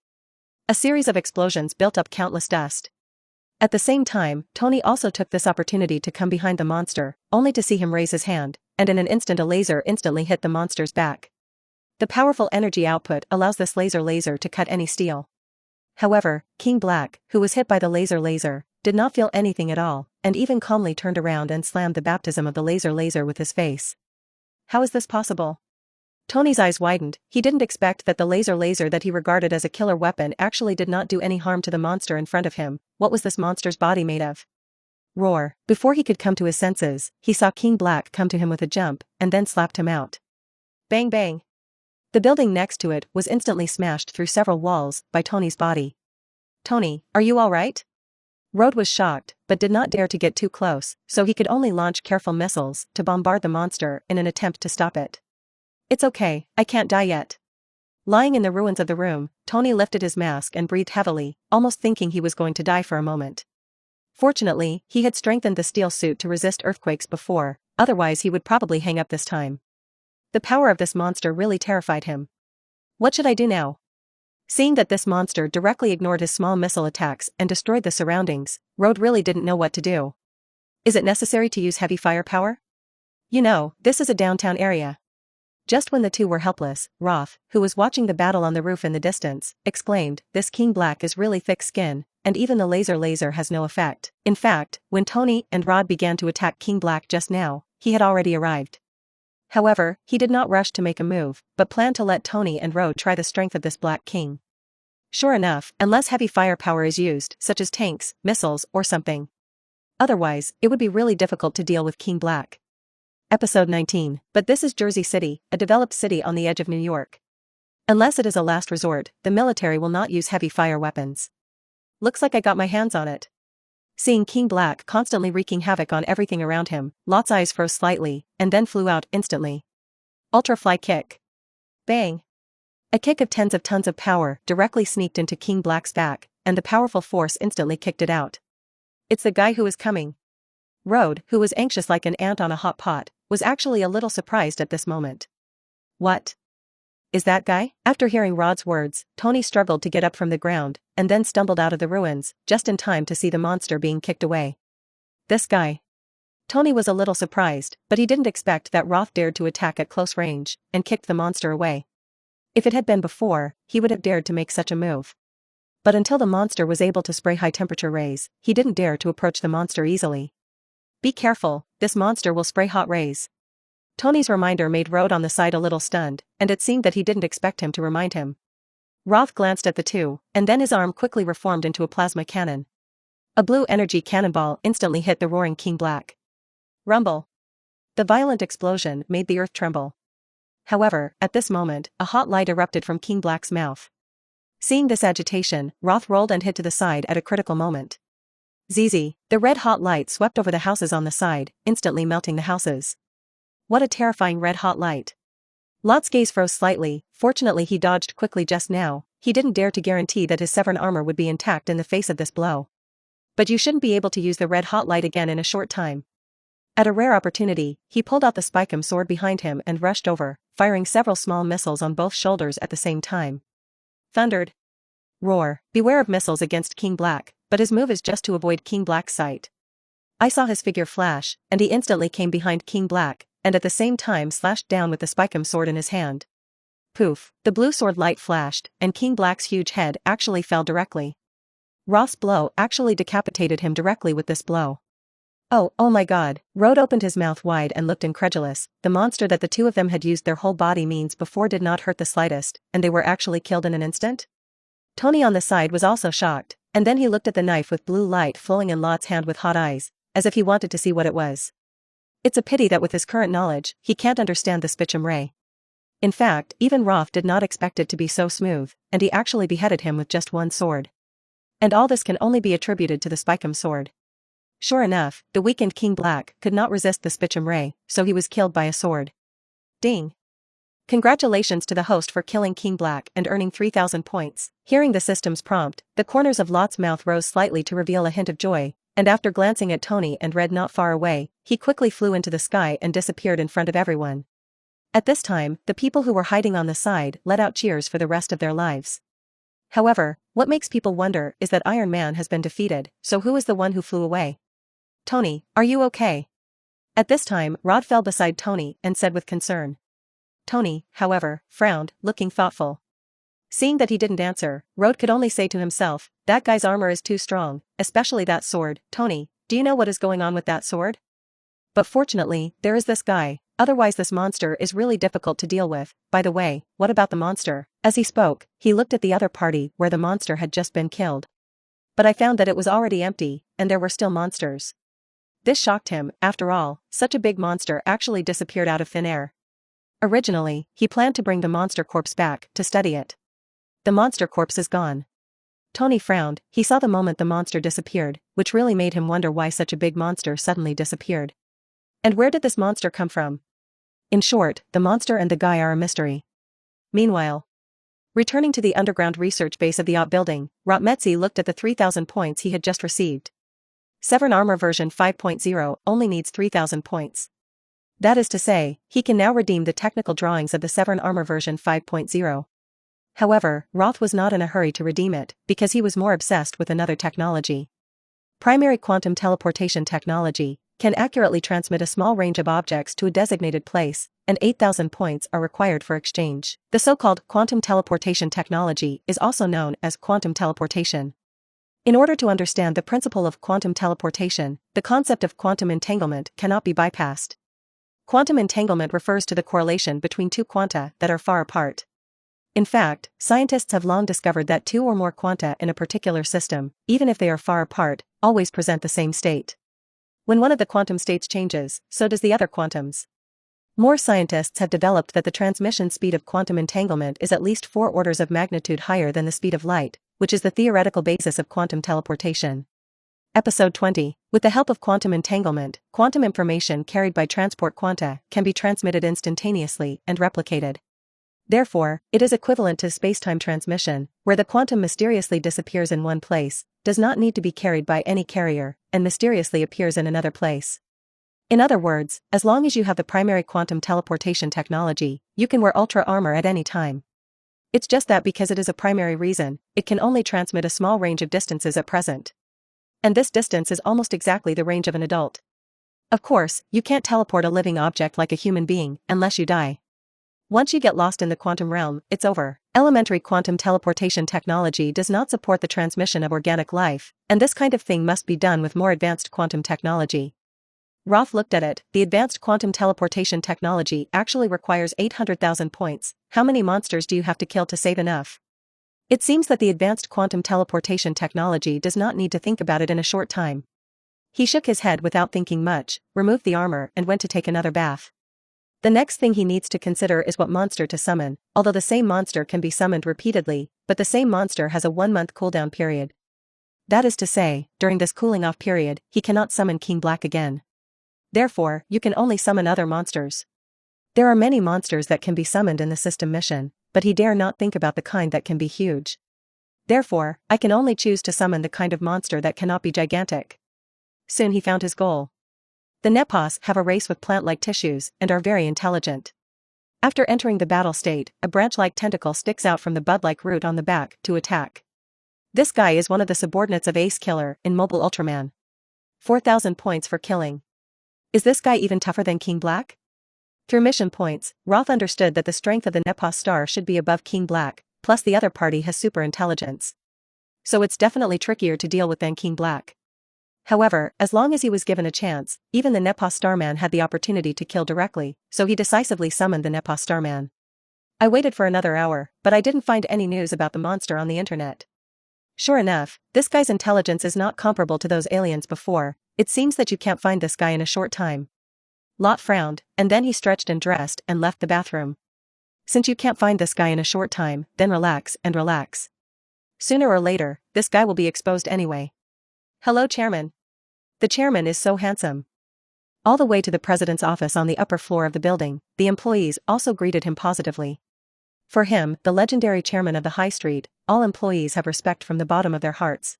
A series of explosions built up countless dust. At the same time, Tony also took this opportunity to come behind the monster, only to see him raise his hand, and in an instant a laser instantly hit the monster's back. The powerful energy output allows this laser to cut any steel. However, King Black, who was hit by the laser, did not feel anything at all, and even calmly turned around and slammed the baptism of the laser with his face. How is this possible? Tony's eyes widened, he didn't expect that the laser that he regarded as a killer weapon actually did not do any harm to the monster in front of him. What was this monster's body made of? Roar. Before he could come to his senses, he saw King Black come to him with a jump, and then slapped him out. Bang bang. The building next to it was instantly smashed through several walls by Tony's body. Tony, are you alright? Roth was shocked, but did not dare to get too close, so he could only launch careful missiles to bombard the monster in an attempt to stop it. It's okay, I can't die yet. Lying in the ruins of the room, Tony lifted his mask and breathed heavily, almost thinking he was going to die for a moment. Fortunately, he had strengthened the steel suit to resist earthquakes before, otherwise he would probably hang up this time. The power of this monster really terrified him. What should I do now? Seeing that this monster directly ignored his small missile attacks and destroyed the surroundings, Roth really didn't know what to do. Is it necessary to use heavy firepower? You know, this is a downtown area. Just when the two were helpless, Roth, who was watching the battle on the roof in the distance, exclaimed, "This King Black is really thick skin, and even the laser has no effect." In fact, when Tony and Roth began to attack King Black just now, he had already arrived. However, he did not rush to make a move, but planned to let Tony and Roth try the strength of this Black King. Sure enough, unless heavy firepower is used, such as tanks, missiles, or something. Otherwise, it would be really difficult to deal with King Black. Episode 19. But this is Jersey City, a developed city on the edge of New York. Unless it is a last resort, the military will not use heavy fire weapons. Looks like I got my hands on it. Seeing King Black constantly wreaking havoc on everything around him, Lot's eyes froze slightly, and then flew out instantly. Ultra Fly Kick. Bang. A kick of tens of tons of power directly sneaked into King Black's back, and the powerful force instantly kicked it out. It's the guy who is coming. Roth, who was anxious like an ant on a hot pot, was actually a little surprised at this moment. What? Is that guy? After hearing Rod's words, Tony struggled to get up from the ground, and then stumbled out of the ruins, just in time to see the monster being kicked away. This guy. Tony was a little surprised, but he didn't expect that Roth dared to attack at close range, and kicked the monster away. If it had been before, he would have dared to make such a move. But until the monster was able to spray high-temperature rays, he didn't dare to approach the monster easily. Be careful, this monster will spray hot rays. Tony's reminder made Roth on the side a little stunned, and it seemed that he didn't expect him to remind him. Roth glanced at the two, and then his arm quickly reformed into a plasma cannon. A blue energy cannonball instantly hit the roaring King Black. Rumble. The violent explosion made the earth tremble. However, at this moment, a hot light erupted from King Black's mouth. Seeing this agitation, Roth rolled and hit to the side at a critical moment. ZZ, the red-hot light swept over the houses on the side, instantly melting the houses. What a terrifying red-hot light. Lot's gaze froze slightly. Fortunately he dodged quickly just now. He didn't dare to guarantee that his Saiwen armor would be intact in the face of this blow. But you shouldn't be able to use the red-hot light again in a short time. At a rare opportunity, he pulled out the spikum sword behind him and rushed over, firing several small missiles on both shoulders at the same time. Thundered. Roar, beware of missiles against King Black, but his move is just to avoid King Black's sight. I saw his figure flash, and he instantly came behind King Black, and at the same time slashed down with the spikum sword in his hand. Poof, the blue sword light flashed, and King Black's huge head actually fell directly. Roth's blow actually decapitated him directly with this blow. Oh my god, Roth opened his mouth wide and looked incredulous. The monster that the two of them had used their whole body means before did not hurt the slightest, and they were actually killed in an instant? Tony on the side was also shocked, and then he looked at the knife with blue light flowing in Lot's hand with hot eyes, as if he wanted to see what it was. It's a pity that with his current knowledge, he can't understand the spichum ray. In fact, even Roth did not expect it to be so smooth, and he actually beheaded him with just one sword. And all this can only be attributed to the spikum sword. Sure enough, the weakened King Black could not resist the spichum ray, so he was killed by a sword. Ding! Congratulations to the host for killing King Black and earning 3,000 points. Hearing the system's prompt, the corners of Lot's mouth rose slightly to reveal a hint of joy, and after glancing at Tony and Red not far away, he quickly flew into the sky and disappeared in front of everyone. At this time, the people who were hiding on the side let out cheers for the rest of their lives. However, what makes people wonder is that Iron Man has been defeated, so who is the one who flew away? Tony, are you okay? At this time, Roth fell beside Tony and said with concern. Tony, however, frowned, looking thoughtful. Seeing that he didn't answer, Roth could only say to himself, that guy's armor is too strong, especially that sword. Tony, do you know what is going on with that sword? But fortunately, there is this guy, otherwise this monster is really difficult to deal with. By the way, what about the monster? As he spoke, he looked at the other party where the monster had just been killed. But I found that it was already empty, and there were still monsters. This shocked him. After all, such a big monster actually disappeared out of thin air. Originally, he planned to bring the monster corpse back to study it. The monster corpse is gone. Tony frowned. He saw the moment the monster disappeared, which really made him wonder why such a big monster suddenly disappeared. And where did this monster come from? In short, the monster and the guy are a mystery. Meanwhile, returning to the underground research base of the OP building, Rotmetzi looked at the 3,000 points he had just received. Saiwen Armor version 5.0 only needs 3,000 points. That is to say, he can now redeem the technical drawings of the Saiwen Armor version 5.0. However, Roth was not in a hurry to redeem it, because he was more obsessed with another technology. Primary quantum teleportation technology can accurately transmit a small range of objects to a designated place, and 8,000 points are required for exchange. The so-called quantum teleportation technology is also known as quantum teleportation. In order to understand the principle of quantum teleportation, the concept of quantum entanglement cannot be bypassed. Quantum entanglement refers to the correlation between two quanta that are far apart. In fact, scientists have long discovered that two or more quanta in a particular system, even if they are far apart, always present the same state. When one of the quantum states changes, so does the other quantums. More scientists have developed that the transmission speed of quantum entanglement is at least 4 orders of magnitude higher than the speed of light, which is the theoretical basis of quantum teleportation. Episode 20. With the help of quantum entanglement, quantum information carried by transport quanta can be transmitted instantaneously and replicated. Therefore, it is equivalent to spacetime transmission, where the quantum mysteriously disappears in one place, does not need to be carried by any carrier, and mysteriously appears in another place. In other words, as long as you have the primary quantum teleportation technology, you can wear Ultra Armor at any time. It's just that because it is a primary reason, it can only transmit a small range of distances at present. And this distance is almost exactly the range of an adult. Of course, you can't teleport a living object like a human being unless you die. Once you get lost in the quantum realm, it's over. Elementary quantum teleportation technology does not support the transmission of organic life, and this kind of thing must be done with more advanced quantum technology. Roth looked at it. The advanced quantum teleportation technology actually requires 800,000 points. How many monsters do you have to kill to save enough? It seems that the advanced quantum teleportation technology does not need to think about it in a short time. He shook his head without thinking much, removed the armor and went to take another bath. The next thing he needs to consider is what monster to summon, although the same monster can be summoned repeatedly, but the same monster has a 1-month cooldown period. That is to say, during this cooling off period, he cannot summon King Black again. Therefore, you can only summon other monsters. There are many monsters that can be summoned in the system mission, but he dare not think about the kind that can be huge. Therefore, I can only choose to summon the kind of monster that cannot be gigantic. Soon he found his goal. The Nepos have a race with plant-like tissues and are very intelligent. After entering the battle state, a branch-like tentacle sticks out from the bud-like root on the back to attack. This guy is one of the subordinates of Ace Killer in Mobile Ultraman. 4,000 points for killing. Is this guy even tougher than King Black? Through mission points, Roth understood that the strength of the Nepos star should be above King Black, plus the other party has super intelligence. So it's definitely trickier to deal with than King Black. However, as long as he was given a chance, even the Nepos Starman had the opportunity to kill directly, so he decisively summoned the Nepos Starman. I waited for another hour, but I didn't find any news about the monster on the internet. Sure enough, this guy's intelligence is not comparable to those aliens before. It seems that you can't find this guy in a short time. Lot frowned, and then he stretched and dressed and left the bathroom. Since you can't find this guy in a short time, then relax and relax. Sooner or later, this guy will be exposed anyway. Hello, Chairman. The chairman is so handsome. All the way to the president's office on the upper floor of the building, the employees also greeted him positively. For him, the legendary chairman of the high street, all employees have respect from the bottom of their hearts.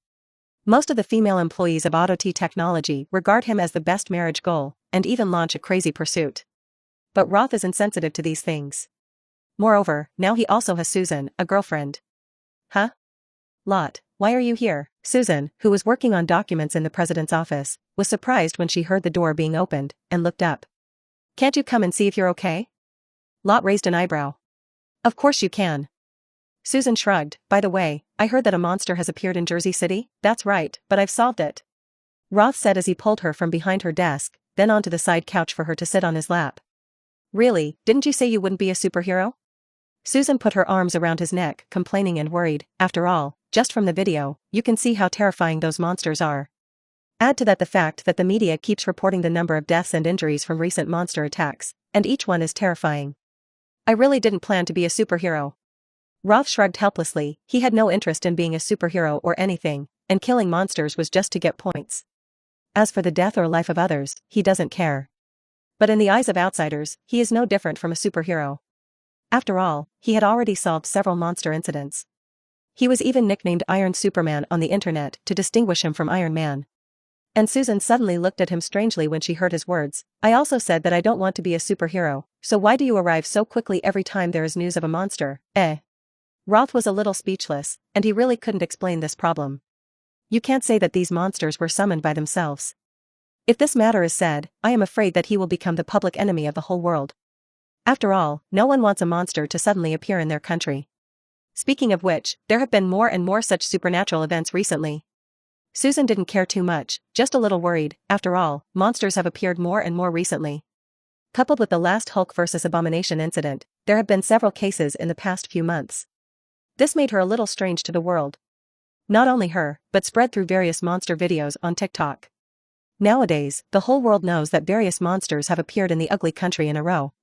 Most of the female employees of Auto T Technology regard him as the best marriage goal, and even launch a crazy pursuit. But Roth is insensitive to these things. Moreover, now he also has Susan, a girlfriend. Huh? Lot, why are you here? Susan, who was working on documents in the president's office, was surprised when she heard the door being opened, and looked up. Can't you come and see if you're okay? Lot raised an eyebrow. Of course you can. Susan shrugged. By the way, I heard that a monster has appeared in Jersey City. That's right, but I've solved it. Roth said as he pulled her from behind her desk, then onto the side couch for her to sit on his lap. Really, didn't you say you wouldn't be a superhero? Susan put her arms around his neck, complaining and worried. After all, just from the video, you can see how terrifying those monsters are. Add to that the fact that the media keeps reporting the number of deaths and injuries from recent monster attacks, and each one is terrifying. I really didn't plan to be a superhero. Roth shrugged helplessly. He had no interest in being a superhero or anything, and killing monsters was just to get points. As for the death or life of others, he doesn't care. But in the eyes of outsiders, he is no different from a superhero. After all, he had already solved several monster incidents. He was even nicknamed Iron Superman on the internet to distinguish him from Iron Man. And Susan suddenly looked at him strangely when she heard his words. I also said that I don't want to be a superhero, so why do you arrive so quickly every time there is news of a monster, eh? Roth was a little speechless, and he really couldn't explain this problem. You can't say that these monsters were summoned by themselves. If this matter is said, I am afraid that he will become the public enemy of the whole world. After all, no one wants a monster to suddenly appear in their country. Speaking of which, there have been more and more such supernatural events recently. Susan didn't care too much, just a little worried. After all, monsters have appeared more and more recently. Coupled with the last Hulk vs. Abomination incident, there have been several cases in the past few months. This made her a little strange to the world. Not only her, but spread through various monster videos on TikTok. Nowadays, the whole world knows that various monsters have appeared in the ugly country in a row.